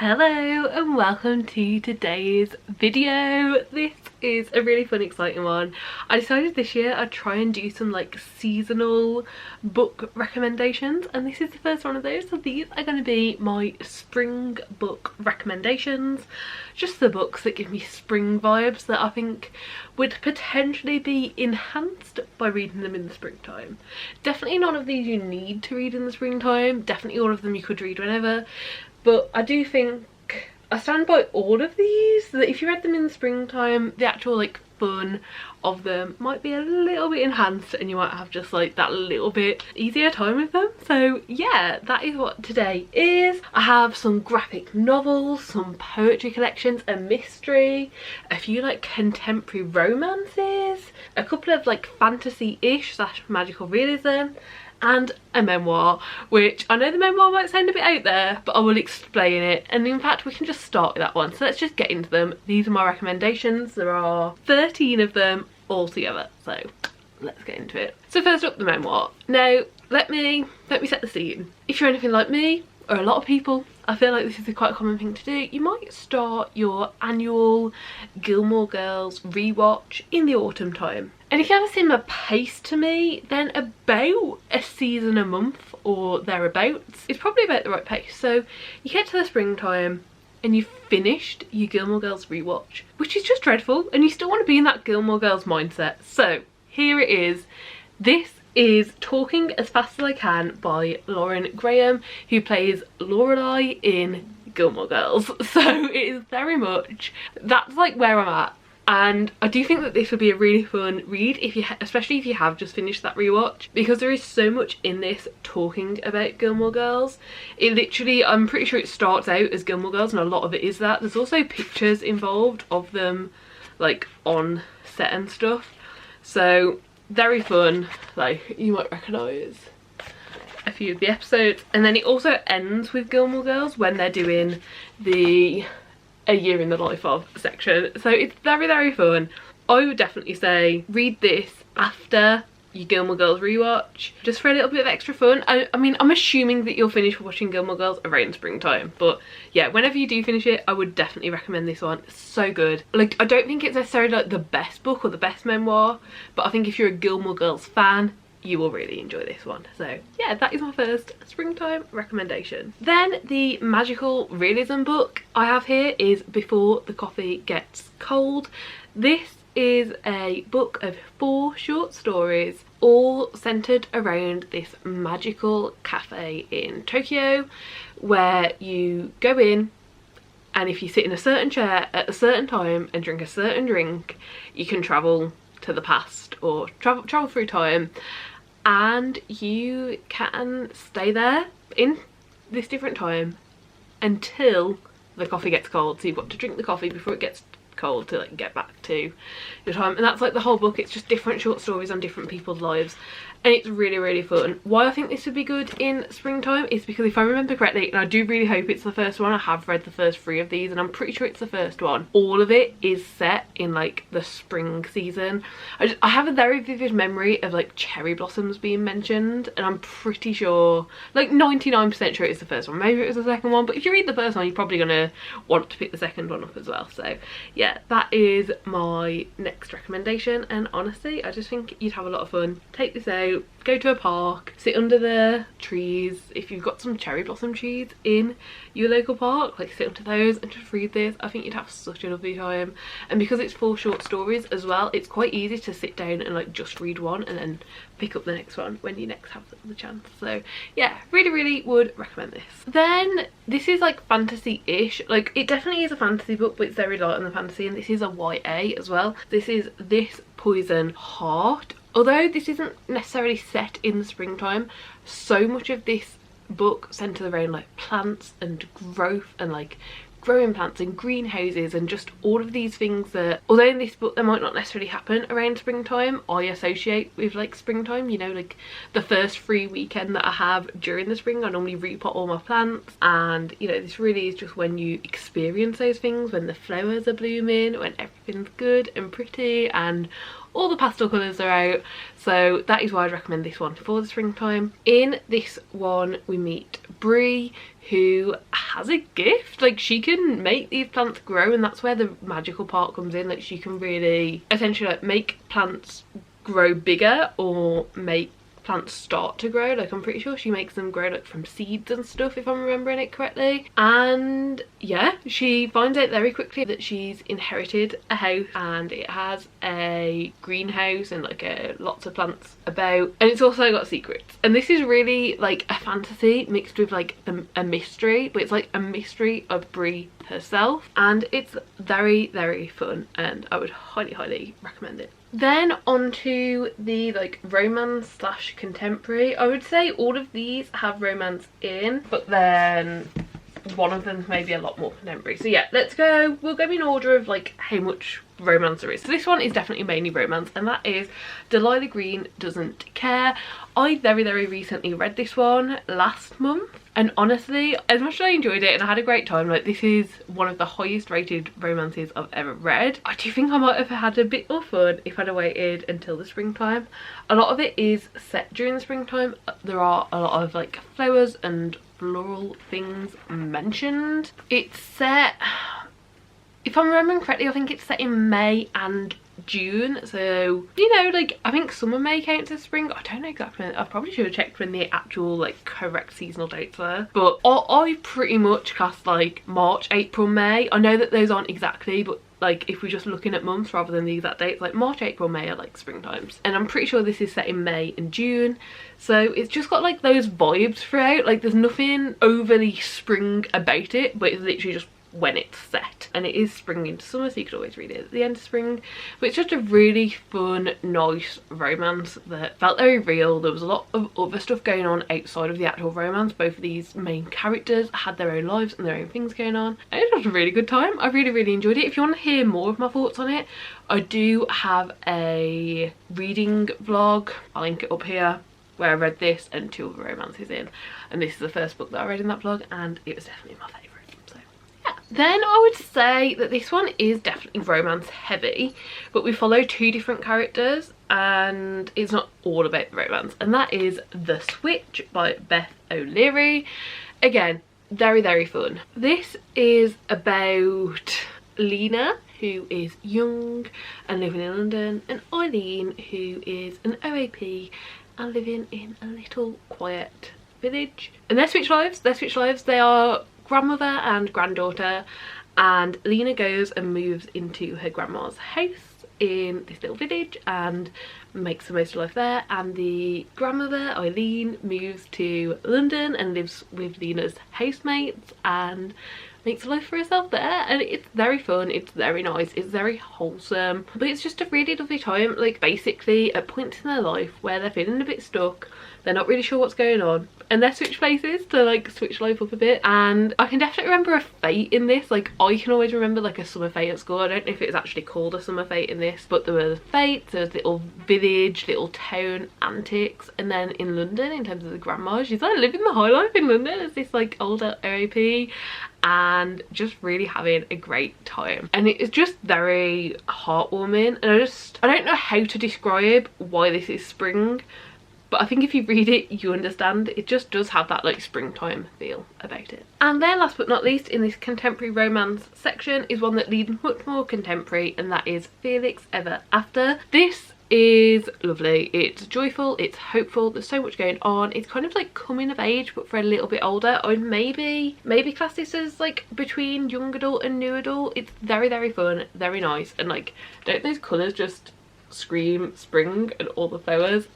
Hello and welcome to today's video. This is a really fun, exciting one. I decided this year I'd try and do some like seasonal book recommendations, and this is the first one of those. So these are going to be my spring book recommendations, just the books that give me spring vibes that I think would potentially be enhanced by reading them in the springtime. Definitely none of these you need to read in the springtime, definitely all of them you could read whenever. But I do think I stand by all of these, that if you read them in the springtime, the actual like fun of them might be a little bit enhanced and you might have just like that little bit easier time with them. So yeah, that is what today is. I have some graphic novels, some poetry collections, a mystery, a few like contemporary romances, a couple of like fantasy-ish / magical realism, and a memoir, which I know the memoir might sound a bit out there, but I will explain it. And in fact, we can just start with that one. So let's just get into them. These are my recommendations. There are 13 of them all together, so let's get into it. So first up, the memoir. Now let me set the scene. If you're anything like me, or a lot of people, I feel like this is quite a common thing to do. You might start your annual Gilmore Girls rewatch in the autumn time. And if you have a similar pace to me, then about a season a month or thereabouts is probably about the right pace. So you get to the springtime and you've finished your Gilmore Girls rewatch, which is just dreadful, and you still want to be in that Gilmore Girls mindset. So here it is. This is Talking as Fast as I Can by Lauren Graham, who plays Lorelai in Gilmore Girls. So it is very much, that's like where I'm at. And I do think that this would be a really fun read, if you especially if you have just finished that rewatch, because there is so much in this talking about Gilmore Girls. It literally, I'm pretty sure it starts out as Gilmore Girls and a lot of it is that. There's also pictures involved of them like on set and stuff. So very fun, like you might recognise a few of the episodes. And then it also ends with Gilmore Girls when they're doing the a year in the life of section. So it's very, very fun. I would definitely say read this after your Gilmore Girls rewatch, just for a little bit of extra fun. I mean, I'm assuming that you'll finish watching Gilmore Girls around springtime, but yeah, whenever you do finish it, I would definitely recommend this one. It's so good. Like, I don't think it's necessarily like the best book or the best memoir, but I think if you're a Gilmore Girls fan, you will really enjoy this one. So yeah, that is my first springtime recommendation. Then the magical realism book I have here is Before the Coffee Gets Cold. This is a book of 4 short stories, all centered around this magical cafe in Tokyo, where you go in and if you sit in a certain chair at a certain time and drink a certain drink, you can travel to the past or travel through time, and you can stay there in this different time until the coffee gets cold. So you've got to drink the coffee before it gets cold to like get back to your time, and that's like the whole book. It's just different short stories on different people's lives, and it's really, really fun. Why I think this would be good in springtime is because if I remember correctly, and I do really hope it's the first one, I have read the first 3 of these and I'm pretty sure it's the first one, all of it is set in like the spring season. I have a very vivid memory of like cherry blossoms being mentioned, and I'm pretty sure, like 99% sure it's the first one. Maybe it was the second one, but if you read the first one, you're probably gonna want to pick the second one up as well. So yeah, that is my next recommendation, and honestly I just think you'd have a lot of fun. Take this out, go to a park, sit under the trees. If you've got some cherry blossom trees in your local park, like sit under those and just read this. I think you'd have such a lovely time. And because it's 4 short stories as well, it's quite easy to sit down and like just read one and then pick up the next one when you next have the chance. So yeah, really, really would recommend this. Then this is like fantasy-ish, like it definitely is a fantasy book, but it's very light on the fantasy, and this is a YA as well. This is This Poison Heart. Although this isn't necessarily set in the springtime, so much of this book centers around like plants and growth and like growing plants in greenhouses and just all of these things that, although in this book they might not necessarily happen around springtime, I associate with like springtime. You know, like the first free weekend that I have during the spring, I normally repot all my plants, and you know, this really is just when you experience those things, when the flowers are blooming, when everything's good and pretty and all the pastel colours are out. So that is why I'd recommend this one for the springtime. In this one we meet Bree, who has a gift. Like, she can make these plants grow, and that's where the magical part comes in. Like, she can really essentially like make plants grow bigger or make plants start to grow. Like, I'm pretty sure she makes them grow like from seeds and stuff, if I'm remembering it correctly. And yeah, she finds out very quickly that she's inherited a house, and it has a greenhouse and like lots of plants about, and it's also got secrets. And this is really like a fantasy mixed with like a mystery, but it's like a mystery of Brie herself, and it's very, very fun, and I would highly recommend it. Then onto the like romance slash contemporary. I would say all of these have romance in, but then one of them may be a lot more contemporary. So yeah, we'll go in order of like how much romance there is. So this one is definitely mainly romance, and that is Delilah Green Doesn't Care. I very recently read this one last month, and honestly, as much as I enjoyed it and I had a great time, like, this is one of the highest rated romances I've ever read. I do think I might have had a bit more fun if I'd have waited until the springtime. A lot of it is set during the springtime. There are a lot of like flowers and floral things mentioned. It's set, if I'm remembering correctly, I think it's set in May and June, so you know, like, I think summer May counts as spring. I don't know exactly. I probably should have checked when the actual like correct seasonal dates were, but I pretty much cast like March, April, May. I know that those aren't exactly, but like if we're just looking at months rather than the exact dates, like March, April, May are like spring times, and I'm pretty sure this is set in May and June, so it's just got like those vibes throughout. Like, there's nothing overly spring about it, but it's literally just when it's set, and it is spring into summer, so you could always read it at the end of spring. But it's just a really fun, nice romance that felt very real. There was a lot of other stuff going on outside of the actual romance. Both of these main characters had their own lives and their own things going on, and it was a really good time. I really enjoyed it. If you want to hear more of my thoughts on it, I do have a reading vlog, I'll link it up here, where I read this and 2 other romances in, and this is the first book that I read in that vlog, and it was definitely my favourite. Then I would say that this one is definitely romance heavy, but we follow 2 different characters, and it's not all about the romance, and that is The Switch by Beth O'Leary. Again, very fun. This is about Lena, who is young and living in London, and Eileen, who is an OAP and living in a little quiet village. And they're switch lives. They are grandmother and granddaughter, and Lena goes and moves into her grandma's house in this little village and makes the most of life there, and the grandmother, Eileen, moves to London and lives with Lena's housemates and makes a life for herself there. And it's very fun, it's very nice, it's very wholesome, but it's just a really lovely time. Like, basically at points in their life where they're feeling a bit stuck, they're not really sure what's going on, and they switch places to like switch life up a bit. And I can definitely remember a fete in this. Like, I can always remember like a summer fete at school. I don't know if it was actually called a summer fete in this, but there were fetes, there was little village, little town antics. And then in London, in terms of the grandma, she's like living the high life in London as this like older OAP, and just really having a great time. And it's just very heartwarming, and I don't know how to describe why this is spring, but I think if you read it, you understand. It just does have that like springtime feel about it. And then last but not least in this contemporary romance section is one that leads much more contemporary, and that is Felix Ever After. This is lovely. It's joyful, it's hopeful, there's so much going on. It's kind of like coming of age, but for a little bit older. I would maybe class this as like between young adult and new adult. It's very fun, very nice, and like, don't those colours just scream spring and all the flowers?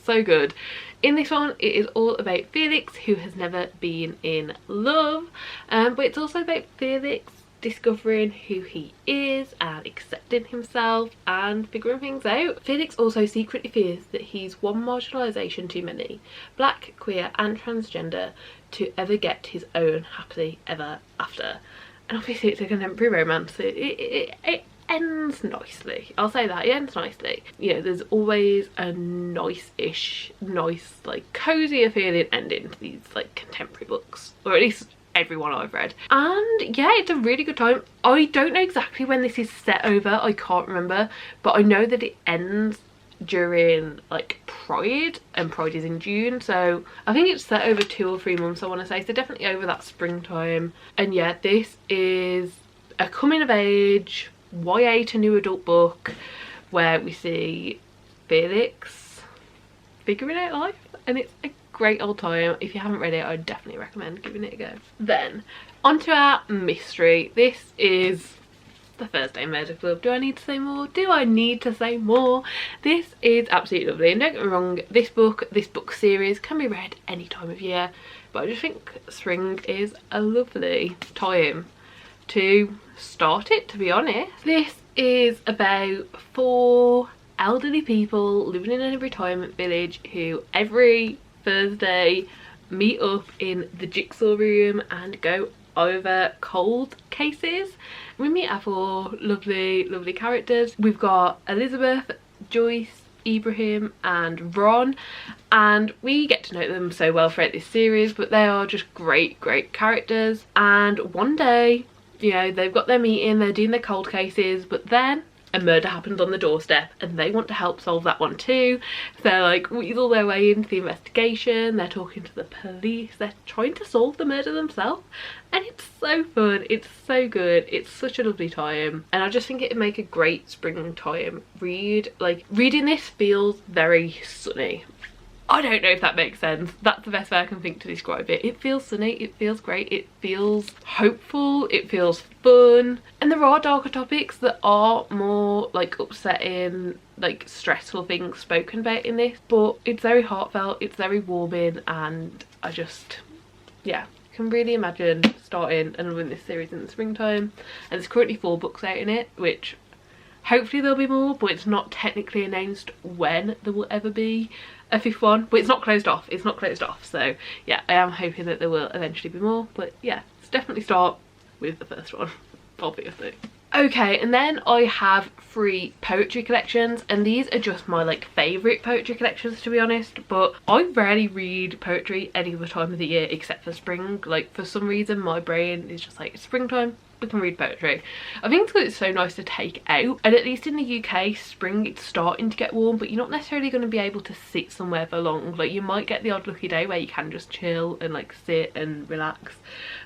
So good. In this one, it is all about Felix, who has never been in love, but it's also about Felix discovering who he is and accepting himself and figuring things out. Felix also secretly fears that he's one marginalisation too many, black, queer and transgender, to ever get his own happily ever after. And obviously it's a contemporary romance, so it ends nicely. I'll say that, it ends nicely. You know, there's always a nice like cozier feeling ending to these like contemporary books, or at least everyone I've read. And yeah, it's a really good time. I don't know exactly when this is set over, I can't remember, but I know that it ends during like Pride, and Pride is in June, so I think it's set over 2 or 3 months, I want to say, so definitely over that springtime. And yeah, this is a coming of age YA to new adult book where we see Felix figuring out life, and it's a great old time. If you haven't read it, I definitely recommend giving it a go. Then onto our mystery. This is the Thursday Murder Club. Do I need to say more? Do I need to say more? This is absolutely lovely, and don't get me wrong, this book series can be read any time of year, but I just think spring is a lovely time to start it, to be honest. This is about 4 elderly people living in a retirement village who every Thursday meet up in the jigsaw room and go over cold cases. We meet our 4 lovely characters. We've got Elizabeth, Joyce, Ibrahim and Ron, and we get to know them so well throughout this series, but they are just great characters. And one day, you know, they've got their meeting, they're doing their cold cases, but then a murder happens on the doorstep and they want to help solve that one too. They're like weasel their way into the investigation, they're talking to the police, they're trying to solve the murder themselves, and it's so fun, it's so good, it's such a lovely time, and I just think it would make a great springtime read. Like, reading this feels very sunny. I don't know if that makes sense. That's the best way I can think to describe it. It feels sunny, it feels great, it feels hopeful, it feels fun. And there are darker topics that are more like upsetting, like stressful things spoken about in this, but it's very heartfelt, it's very warming, and I just, yeah, can really imagine starting and loving this series in the springtime. And there's currently 4 books out in it, which hopefully there'll be more, but it's not technically announced when there will ever be a 5th one, but it's not closed off, so yeah, I am hoping that there will eventually be more. But yeah, let's definitely start with the first one, obviously. Okay, and then I have 3 poetry collections, and these are just my like favourite poetry collections, to be honest, but I rarely read poetry any other time of the year except for spring. Like, for some reason my brain is just like, it's springtime, we can read poetry. I think it's because it's so nice to take out, and at least in the UK, spring, it's starting to get warm, but you're not necessarily going to be able to sit somewhere for long. Like, you might get the odd lucky day where you can just chill and like sit and relax,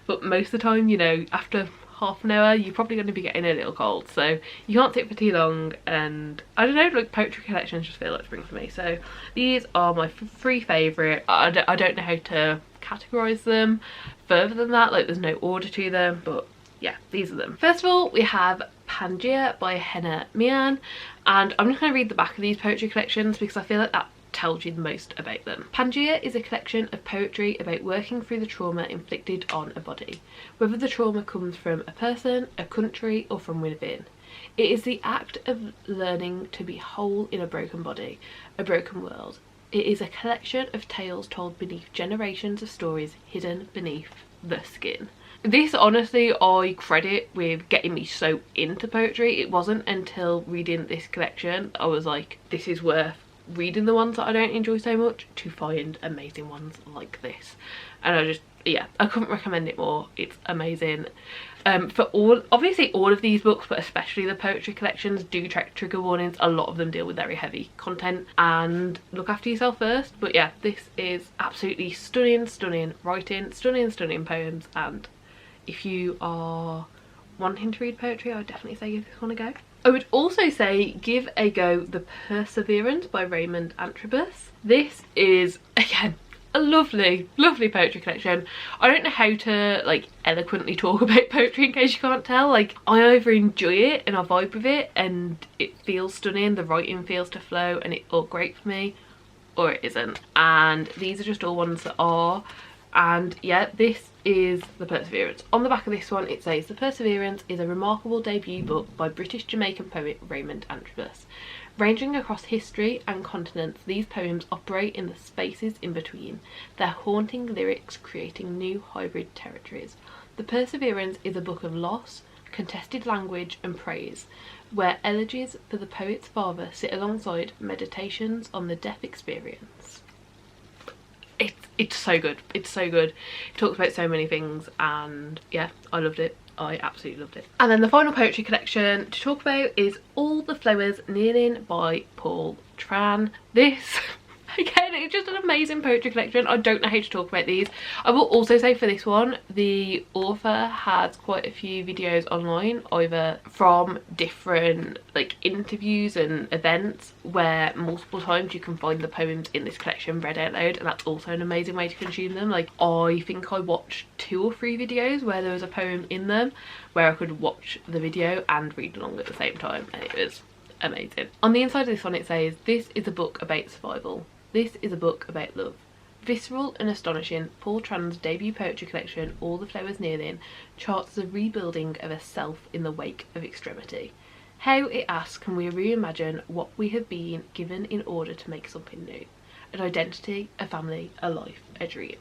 but most of the time, you know, after half an hour you're probably going to be getting a little cold, so you can't sit for too long. And I don't know, like, poetry collections just feel like spring for me, so these are my 3 favourite. I don't know how to categorise them further than that, like there's no order to them, but yeah, these are them. First of all, we have Pangaea by Hannah Mian, and I'm just going to read the back of these poetry collections because I feel like that tells you the most about them. Pangaea is a collection of poetry about working through the trauma inflicted on a body, whether the trauma comes from a person, a country, or from within. It is the act of learning to be whole in a broken body, a broken world. It is a collection of tales told beneath generations of stories hidden beneath the skin. This, honestly, I credit with getting me so into poetry. It wasn't until reading this collection I was like, this is worth reading the ones that I don't enjoy so much to find amazing ones like this. And I just, yeah, I couldn't recommend it more. It's amazing. For obviously all of these books, but especially the poetry collections, do track trigger warnings. A lot of them deal with very heavy content, and look after yourself first. But yeah, this is absolutely stunning writing, stunning poems, and if you are wanting to read poetry, I would definitely say give this one a go. I would also say give a go The Perseverance by Raymond Antrobus. This is, again, a lovely poetry collection. I don't know how to like eloquently talk about poetry in case you can't tell. Like, I either enjoy it and I vibe with it and it feels stunning, the writing feels to flow and it's all great for me, or it isn't. And these are just all ones that are. And yeah, this is The Perseverance. On the back of this one it says, The Perseverance is a remarkable debut book by British Jamaican poet Raymond Antrobus. Ranging across history and continents, these poems operate in the spaces in between, their haunting lyrics creating new hybrid territories. The Perseverance is a book of loss, contested language and praise, where elegies for the poet's father sit alongside meditations on the death experience. It's so good, it's so good. It talks about so many things, and yeah, I loved it. I absolutely loved it. And then the final poetry collection to talk about is All the Flowers Kneeling by Paul Tran. This again, it's just an amazing poetry collection. I don't know how to talk about these. I will also say for this one, the author has quite a few videos online, either from different like interviews and events where multiple times you can find the poems in this collection read out loud, and that's also an amazing way to consume them. Like, I think I watched 2 or 3 videos where there was a poem in them where I could watch the video and read along at the same time, and it was amazing. On the inside of this one it says, "This is a book about survival. This is a book about love." Visceral and astonishing, Paul Tran's debut poetry collection, All the Flowers Kneeling, charts the rebuilding of a self in the wake of extremity. How, it asks, can we reimagine what we have been given in order to make something new? An identity, a family, a life, a dream.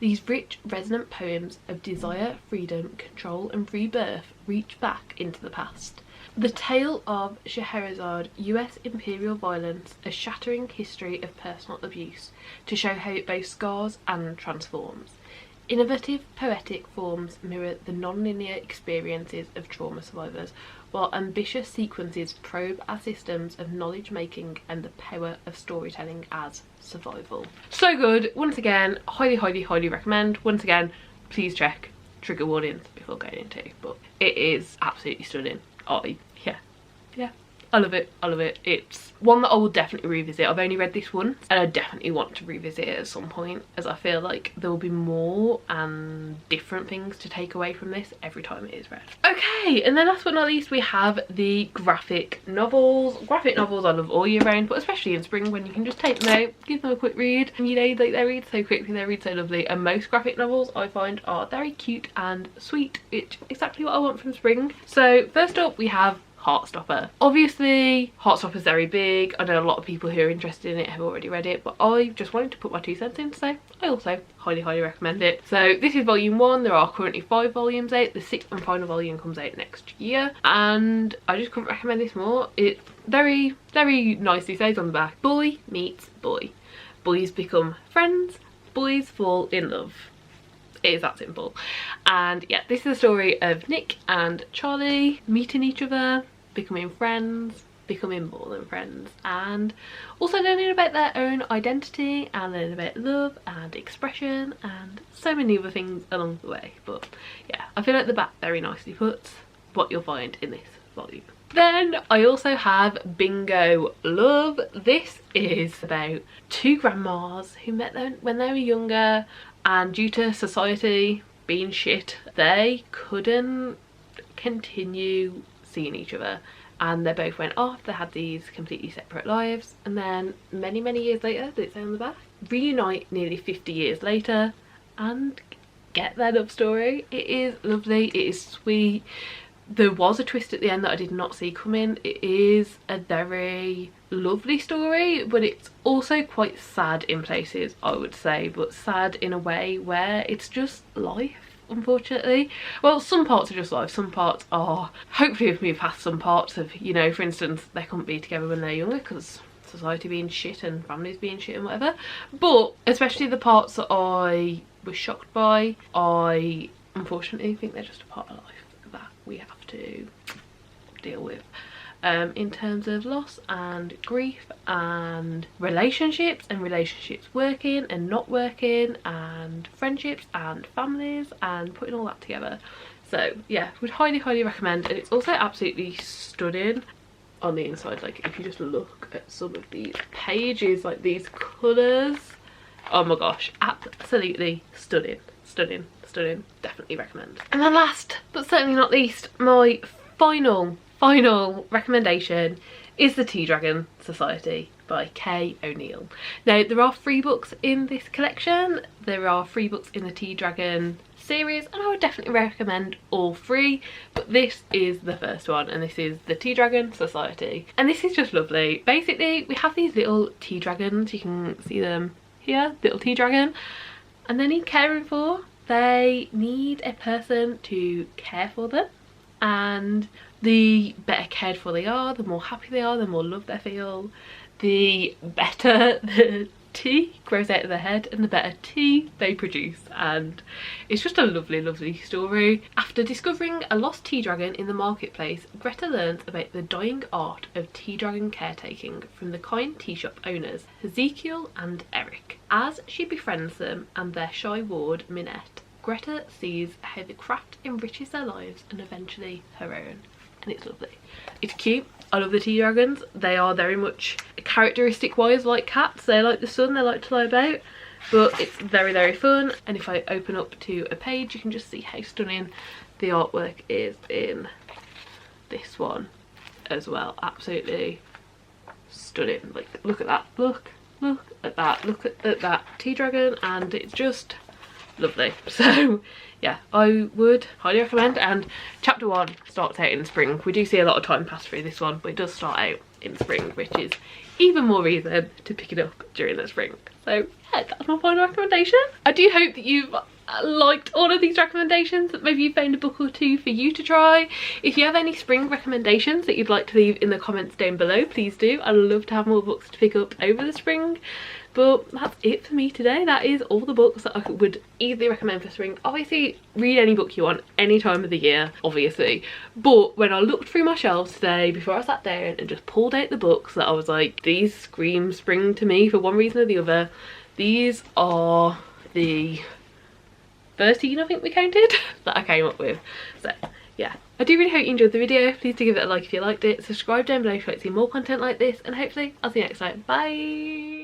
These rich, resonant poems of desire, freedom, control and rebirth reach back into the past. The tale of Scheherazade, US imperial violence, a shattering history of personal abuse, to show how it both scars and transforms. Innovative poetic forms mirror the non-linear experiences of trauma survivors, while ambitious sequences probe our systems of knowledge making and the power of storytelling as survival. So good. Once again, highly, highly, highly recommend. Once again, please check trigger warnings before going into, but it is absolutely stunning. Yeah, I love it. I love it. It's one that I will definitely revisit. I've only read this once and I definitely want to revisit it at some point, as I feel like there will be more and different things to take away from this every time it is read. Okay, and then last but not least we have the graphic novels. Graphic novels I love all year round, but especially in spring when you can just take them out, give them a quick read, and you know, like, they read so quickly, they read so lovely, and most graphic novels I find are very cute and sweet, which is exactly what I want from spring. So first up we have Heartstopper. Obviously Heartstopper's very big. I know a lot of people who are interested in it have already read it, but I just wanted to put my 2 cents in, so I also highly, highly recommend it. So this is volume 1. There are currently 5 volumes out. The 6th and final volume comes out next year, and I just couldn't recommend this more. It very, very nicely says on the back, boy meets boy. Boys become friends, boys fall in love. It is that simple. And yeah, this is the story of Nick and Charlie meeting each other, becoming friends, becoming more than friends, and also learning about their own identity and learning about love and expression and so many other things along the way. But yeah, I feel like the back very nicely puts what you'll find in this volume. Then I also have Bingo Love. This is about 2 grandmas who met them when they were younger, and due to society being shit, they couldn't continue seeing each other, and they both went off. They had these completely separate lives, and then many, many years later, that it's on the back, reunite nearly 50 years later and get their love story. It is lovely, it is sweet. There was a twist at the end that I did not see coming. It is a very lovely story, but it's also quite sad in places, I would say, but sad in a way where it's just life, unfortunately. Well, some parts are just life, some parts are, hopefully we've moved past some parts of, you know, for instance, they couldn't be together when they're younger because society being shit and families being shit and whatever. But especially the parts that I was shocked by, I unfortunately think they're just a part of life that we have to deal with, in terms of loss and grief and relationships working and not working, and friendships and families, and putting all that together. So yeah, would highly, highly recommend. And it's also absolutely stunning on the inside. Like, if you just look at some of these pages, like these colours, oh my gosh, absolutely stunning, stunning, stunning. Definitely recommend. And then last but certainly not least, my final recommendation is The Tea Dragon Society by Kay O'Neill. Now, there are 3 books in this collection. There are 3 books in the Tea Dragon series, and I would definitely recommend all 3, but this is the first one, and this is The Tea Dragon Society, and this is just lovely. Basically, we have these little tea dragons. You can see them here, little tea dragon, and they need caring for. They need a person to care for them, and the better cared for they are, the more happy they are, the more love they feel, the better the tea grows out of their head and the better tea they produce, and it's just a lovely story. After discovering a lost tea dragon in the marketplace, Greta learns about the dying art of tea dragon caretaking from the kind tea shop owners Ezekiel and Eric. As she befriends them and their shy ward Minette, Greta sees how the craft enriches their lives and eventually her own, and it's lovely. It's cute. I love the tea dragons. They are very much characteristic wise like cats. They like the sun, they like to lie about, but it's very fun. And if I open up to a page, you can just see how stunning the artwork is in this one as well. Absolutely stunning. Like, look at that, look at that, look at that tea dragon, and it's just lovely. So yeah, I would highly recommend. And chapter 1 starts out in spring. We do see a lot of time pass through this one, but it does start out in spring, which is even more reason to pick it up during the spring. So yeah, that's my final recommendation. I do hope that you've liked all of these recommendations, that maybe you found a book or two for you to try. If you have any spring recommendations that you'd like to leave in the comments down below, please do. I'd love to have more books to pick up over the spring. But that's it for me today. That is all the books that I would easily recommend for spring. Obviously, read any book you want, any time of the year, obviously. But when I looked through my shelves today, before I sat down and just pulled out the books that I was like, these scream spring to me for one reason or the other, these are the 13, I think we counted, that I came up with. So yeah, I do really hope you enjoyed the video. Please do give it a like if you liked it. Subscribe down below if you'd like to see more content like this, and hopefully I'll see you next time. Bye.